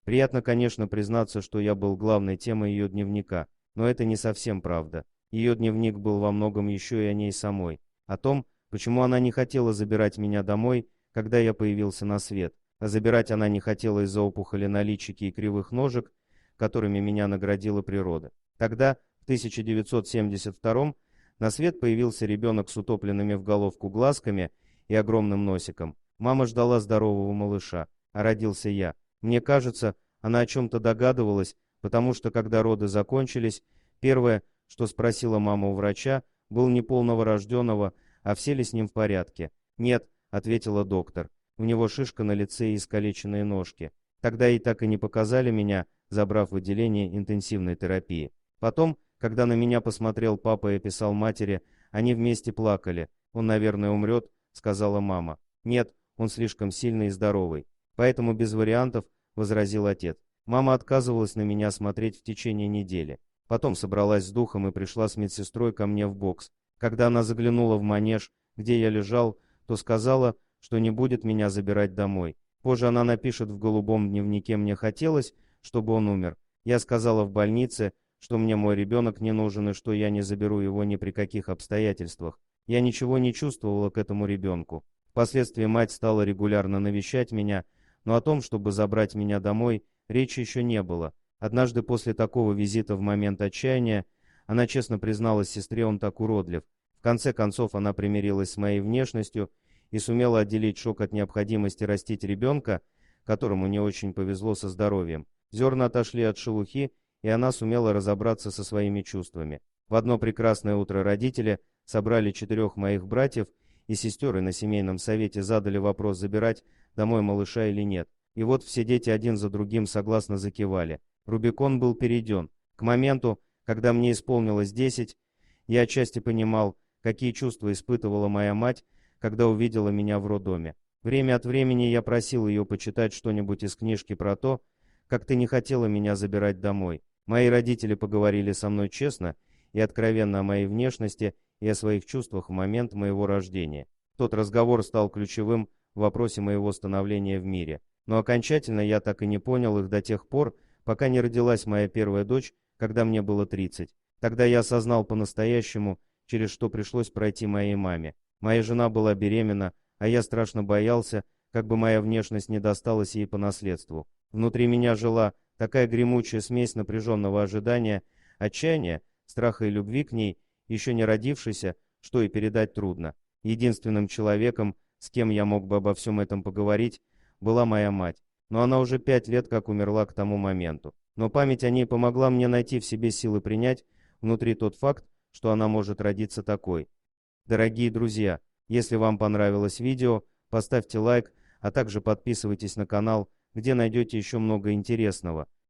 Приятно, конечно, признаться, что я был главной темой ее дневника, но это не совсем правда. Ее дневник был во многом еще и о ней самой, о том, почему она не хотела забирать меня домой, когда я появился на свет, а забирать она не хотела из-за опухоли на личике и кривых ножек, которыми меня наградила природа. Тогда, в 1972 на свет появился ребенок с утопленными в головку глазками и огромным носиком. Мама ждала здорового малыша, а родился я. Мне кажется, она о чем-то догадывалась, потому что, когда роды закончились, первое, что спросила мама у врача, был не полного рожденного, а все ли с ним в порядке. «Нет», — ответила доктор, — «у него шишка на лице и искалеченные ножки». Тогда и так и не показали меня, забрав в отделение интенсивной терапии. Потом, когда на меня посмотрел папа и описал матери, они вместе плакали. «Он, наверное, умрет», — сказала мама. «Нет, он слишком сильный и здоровый. Поэтому без вариантов», — возразил отец. Мама отказывалась на меня смотреть в течение недели. Потом собралась с духом и пришла с медсестрой ко мне в бокс. Когда она заглянула в манеж, где я лежал, то сказала, что не будет меня забирать домой. Позже она напишет в голубом дневнике: «Мне хотелось, чтобы он умер. Я сказала в больнице, что мне мой ребенок не нужен и что я не заберу его ни при каких обстоятельствах. Я ничего не чувствовала к этому ребенку. Впоследствии мать стала регулярно навещать меня, но о том, чтобы забрать меня домой, речи еще не было. Однажды после такого визита в момент отчаяния она честно призналась сестре: он так уродлив. В конце концов она примирилась с моей внешностью и сумела отделить шок от необходимости растить ребенка, которому не очень повезло со здоровьем. Зерна отошли от шелухи, и она сумела разобраться со своими чувствами. В одно прекрасное утро родители собрали 4 моих братьев и сестер и на семейном совете задали вопрос, забирать домой малыша или нет. И вот все дети один за другим согласно закивали. Рубикон был перейден. К моменту, когда мне исполнилось 10, я отчасти понимал, какие чувства испытывала моя мать, когда увидела меня в роддоме. Время от времени я просил ее почитать что-нибудь из книжки про то, как ты не хотела меня забирать домой. Мои родители поговорили со мной честно и откровенно о моей внешности и о своих чувствах в момент моего рождения. Тот разговор стал ключевым в вопросе моего становления в мире. Но окончательно я так и не понял их до тех пор, пока не родилась моя первая дочь, когда мне было 30. Тогда я осознал по-настоящему, через что пришлось пройти моей маме. Моя жена была беременна, а я страшно боялся, как бы моя внешность не досталась ей по наследству. Внутри меня жила такая гремучая смесь напряженного ожидания, отчаяния, страха и любви к ней, еще не родившейся, что и передать трудно. Единственным человеком, с кем я мог бы обо всем этом поговорить, была моя мать. Но она уже 5 лет как умерла к тому моменту. Но память о ней помогла мне найти в себе силы принять внутри тот факт, что она может родиться такой. Дорогие друзья, если вам понравилось видео, поставьте лайк, а также подписывайтесь на канал, где найдете еще много интересного.